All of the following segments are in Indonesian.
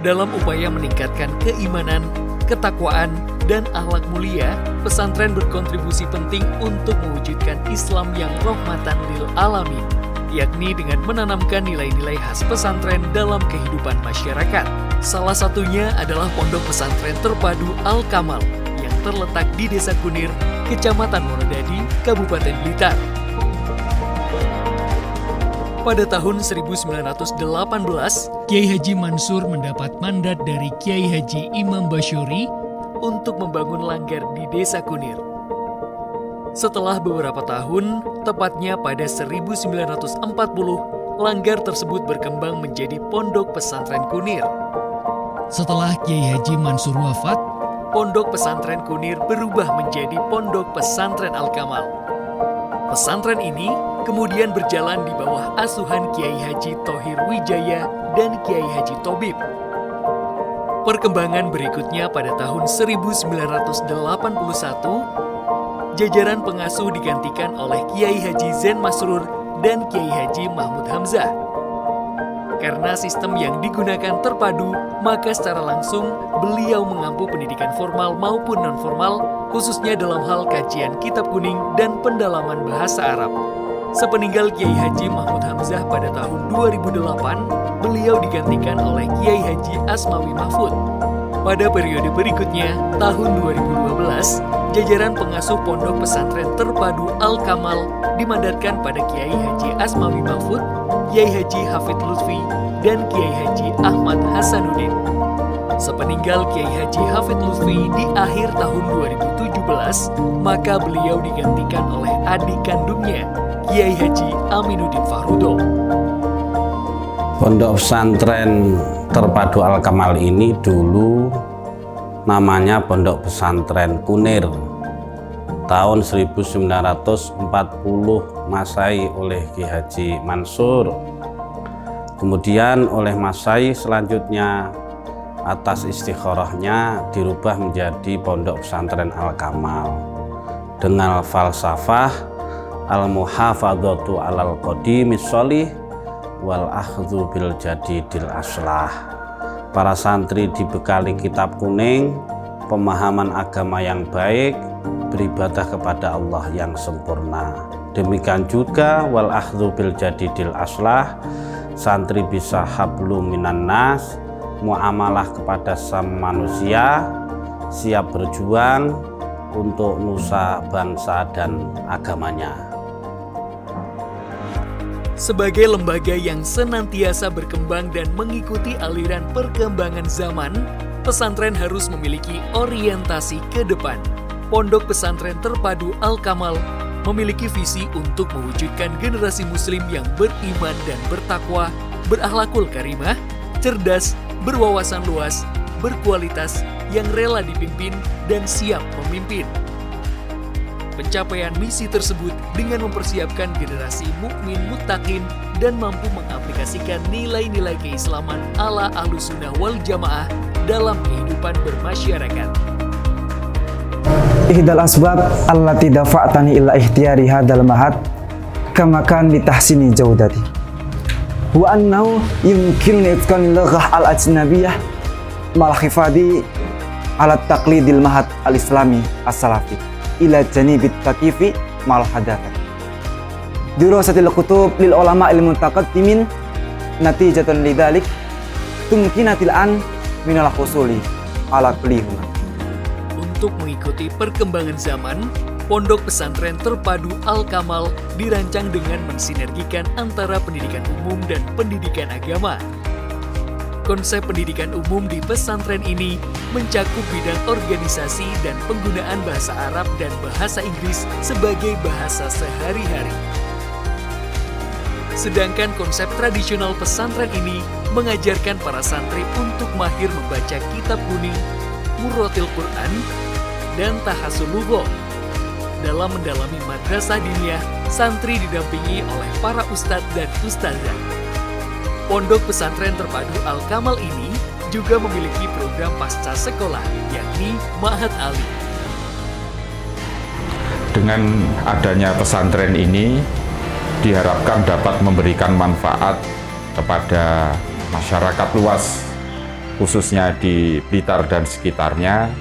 Dalam upaya meningkatkan keimanan, ketakwaan, dan akhlak mulia, pesantren berkontribusi penting untuk mewujudkan Islam yang rahmatan lil alamin, yakni dengan menanamkan nilai-nilai khas pesantren dalam kehidupan masyarakat. Salah satunya adalah Pondok Pesantren Terpadu Al-Kamal yang terletak di Desa Kunir, Kecamatan Monodadi, Kabupaten Blitar. Pada tahun 1918, Kiai Haji Mansur mendapat mandat dari Kiai Haji Imam Basyuri untuk membangun langgar di Desa Kunir. Setelah beberapa tahun, tepatnya pada 1940, langgar tersebut berkembang menjadi Pondok Pesantren Kunir. Setelah Kiai Haji Mansur wafat, Pondok Pesantren Kunir berubah menjadi Pondok Pesantren Al-Kamal. Pesantren ini kemudian berjalan di bawah asuhan Kiai Haji Thohir Wijaya dan Kiai Haji Tobib. Perkembangan berikutnya pada tahun 1981, jajaran pengasuh digantikan oleh Kiai Haji Zain Masrur dan Kiai Haji Mahmud Hamzah. Karena sistem yang digunakan terpadu, maka secara langsung beliau mengampu pendidikan formal maupun non-formal, khususnya dalam hal kajian kitab kuning dan pendalaman bahasa Arab. Sepeninggal Kiai Haji Mahmud Hamzah pada tahun 2008, beliau digantikan oleh Kiai Haji Asmawi Mahfud. Pada periode berikutnya, tahun 2012, jajaran pengasuh Pondok Pesantren Terpadu Al-Kamal dimandatkan pada Kiai Haji Asmawi Mahfud, Kiai Haji Hafid Lutfi, dan Kiai Haji Ahmad Hasanuddin. Sepeninggal Kiai Haji Hafid Lutfi di akhir tahun 2017, maka beliau digantikan oleh adik kandungnya, Kiai Haji Aminuddin Fahrudo. Pondok Pesantren Terpadu Al-Kamal ini dulu namanya Pondok Pesantren Kunir. Tahun 1940 Masehi oleh Kiai Haji Mansur. Kemudian oleh Masehi selanjutnya atas istikharahnya dirubah menjadi Pondok Pesantren Al-Kamal dengan falsafah al-muhafadzatu alal qadimis sholih wal akhdhu bil jadidil aslah. Para santri dibekali kitab kuning, pemahaman agama yang baik, beribadah kepada Allah yang sempurna. Demikian juga wal akhdhu bil jadidil aslah, santri bisa hablum minan nas, muamalah kepada sama manusia, siap berjuang untuk nusa, bangsa, dan agamanya. Sebagai lembaga yang senantiasa berkembang dan mengikuti aliran perkembangan zaman, pesantren harus memiliki orientasi ke depan. Pondok Pesantren Terpadu Al-Kamal memiliki visi untuk mewujudkan generasi muslim yang beriman dan bertakwa, berakhlakul karimah, cerdas, berwawasan luas, berkualitas, yang rela dipimpin dan siap memimpin. Pencapaian misi tersebut dengan mempersiapkan generasi mukmin muttaqin dan mampu mengaplikasikan nilai-nilai keislaman ala Ahlussunnah wal Jamaah dalam kehidupan bermasyarakat. Ihdal asbab allati dafa'tani ila ikhtiyari hadal mahad kama kan li tahsini jaudati wa annahu yumkinni itqan lughah al-ajnabiyyah mal khifadi ala taqlidil mahad al-islami as-salafi ila janibit takifi mal hadathat dirasatil kutub lil ulama il mutaqaddimin natijatan lidzalik tumkinatil an minal husuli ala kulihuna. Untuk mengikuti perkembangan zaman, Pondok Pesantren Terpadu Al-Kamal dirancang dengan mensinergikan antara pendidikan umum dan pendidikan agama. Konsep pendidikan umum di pesantren ini mencakup bidang organisasi dan penggunaan bahasa Arab dan bahasa Inggris sebagai bahasa sehari-hari. Sedangkan konsep tradisional pesantren ini mengajarkan para santri untuk mahir membaca kitab kuning, Murratil Quran, dan Tahasul Lugha. Dalam mendalami madrasah diniyah, santri didampingi oleh para ustadz dan ustazah. Pondok Pesantren Terpadu Al-Kamal ini juga memiliki program pasca sekolah, yakni Ma'had Ali. Dengan adanya pesantren ini, diharapkan dapat memberikan manfaat kepada masyarakat luas, khususnya di Blitar dan sekitarnya,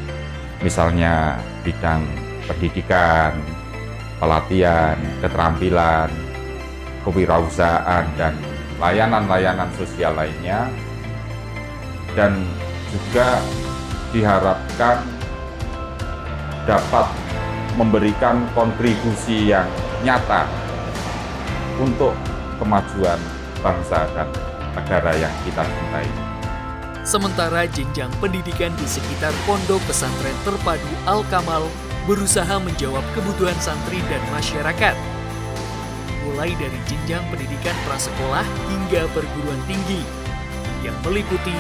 misalnya bidang pendidikan, pelatihan, keterampilan, kewirausahaan, dan layanan-layanan sosial lainnya, dan juga diharapkan dapat memberikan kontribusi yang nyata untuk kemajuan bangsa dan negara yang kita cintai. Sementara jenjang pendidikan di sekitar Pondok Pesantren Terpadu Al-Kamal berusaha menjawab kebutuhan santri dan masyarakat. Mulai dari jenjang pendidikan prasekolah hingga perguruan tinggi yang meliputi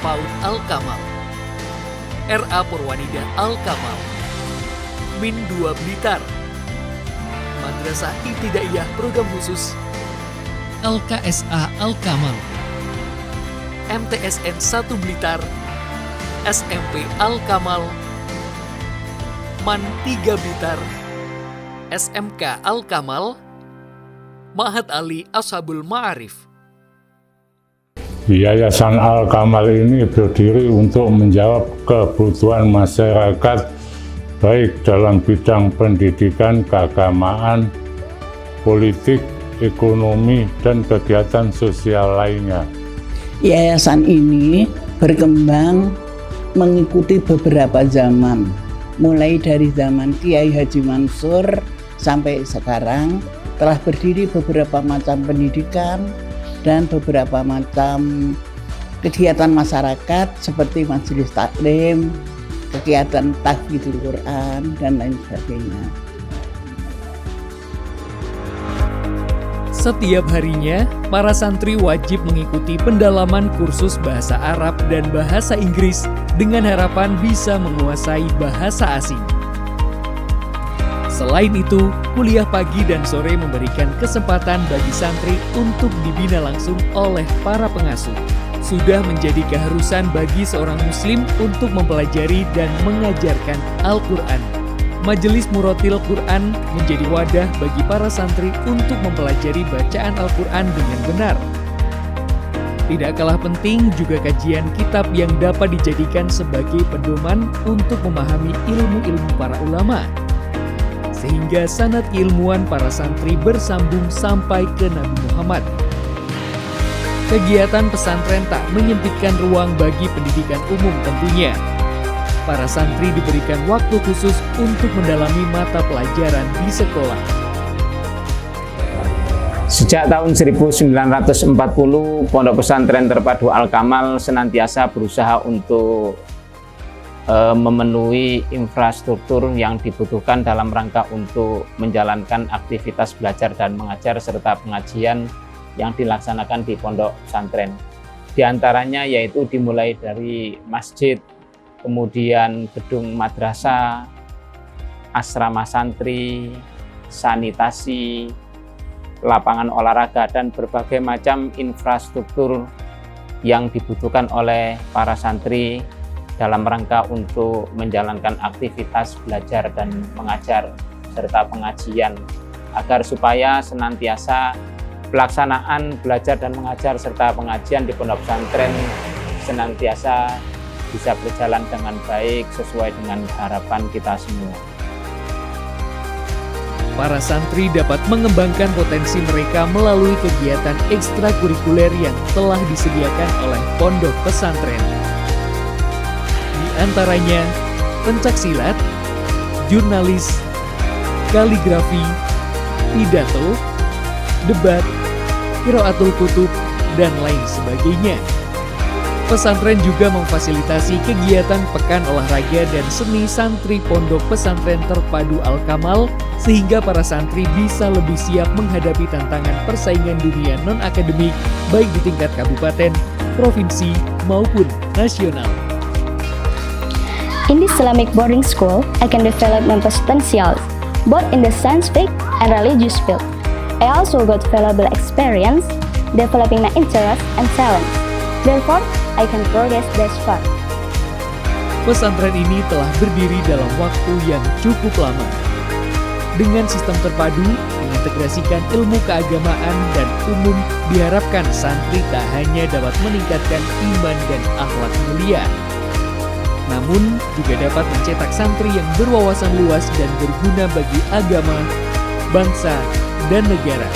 PAUD Al-Kamal, RA Purwanida Al-Kamal, Min 2 Blitar, Madrasah Ibtidaiyah Program Khusus LKSA Al-Kamal, MTSN 1 Blitar, SMP Al-Kamal, MAN 3 Blitar, SMK Al-Kamal, Ma'had Ali Ashabul Ma'arif. Yayasan Al-Kamal ini berdiri untuk menjawab kebutuhan masyarakat baik dalam bidang pendidikan, keagamaan, politik, ekonomi, dan kegiatan sosial lainnya. Yayasan ini berkembang mengikuti beberapa zaman, mulai dari zaman Kiai Haji Mansur sampai sekarang telah berdiri beberapa macam pendidikan dan beberapa macam kegiatan masyarakat seperti majelis taklim, kegiatan tahfidzul Quran, dan lain sebagainya. Setiap harinya, para santri wajib mengikuti pendalaman kursus bahasa Arab dan bahasa Inggris dengan harapan bisa menguasai bahasa asing. Selain itu, kuliah pagi dan sore memberikan kesempatan bagi santri untuk dibina langsung oleh para pengasuh. Sudah menjadi keharusan bagi seorang muslim untuk mempelajari dan mengajarkan Al-Quran. Majelis Murotil Quran menjadi wadah bagi para santri untuk mempelajari bacaan Al-Quran dengan benar. Tidak kalah penting juga kajian kitab yang dapat dijadikan sebagai pedoman untuk memahami ilmu-ilmu para ulama, sehingga sanad keilmuan para santri bersambung sampai ke Nabi Muhammad. Kegiatan pesantren tak menyempitkan ruang bagi pendidikan umum tentunya. Para santri diberikan waktu khusus untuk mendalami mata pelajaran di sekolah. Sejak tahun 1940, Pondok Pesantren Terpadu Al-Kamal senantiasa berusaha untuk memenuhi infrastruktur yang dibutuhkan dalam rangka untuk menjalankan aktivitas belajar dan mengajar serta pengajian yang dilaksanakan di pondok pesantren. Di antaranya yaitu dimulai dari masjid, kemudian gedung madrasah, asrama santri, sanitasi, lapangan olahraga, dan berbagai macam infrastruktur yang dibutuhkan oleh para santri dalam rangka untuk menjalankan aktivitas belajar dan mengajar serta pengajian, agar supaya senantiasa pelaksanaan belajar dan mengajar serta pengajian di pondok pesantren senantiasa bisa berjalan dengan baik sesuai dengan harapan kita semua. Para santri dapat mengembangkan potensi mereka melalui kegiatan ekstrakurikuler yang telah disediakan oleh pondok pesantren. Di antaranya pencaksilat, jurnalis, kaligrafi, pidato, debat, qiraatul kutub, dan lain sebagainya. Pesantren juga memfasilitasi kegiatan pekan olahraga dan seni santri Pondok Pesantren Terpadu Al-Kamal sehingga para santri bisa lebih siap menghadapi tantangan persaingan dunia non-akademik baik di tingkat kabupaten, provinsi, maupun nasional. In this Islamic boarding school, I can develop my potentials both in the scientific and religious field. I also got valuable experience developing my interests and talents. Therefore, I can progress thus far. Pesantren ini telah berdiri dalam waktu yang cukup lama. Dengan sistem terpadu, mengintegrasikan ilmu keagamaan dan umum, diharapkan santri tak hanya dapat meningkatkan iman dan akhlak mulia, namun juga dapat mencetak santri yang berwawasan luas dan berguna bagi agama, bangsa, dan negara.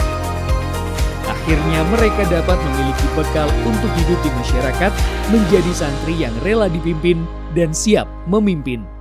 Akhirnya mereka dapat memiliki bekal untuk hidup di masyarakat, menjadi santri yang rela dipimpin dan siap memimpin.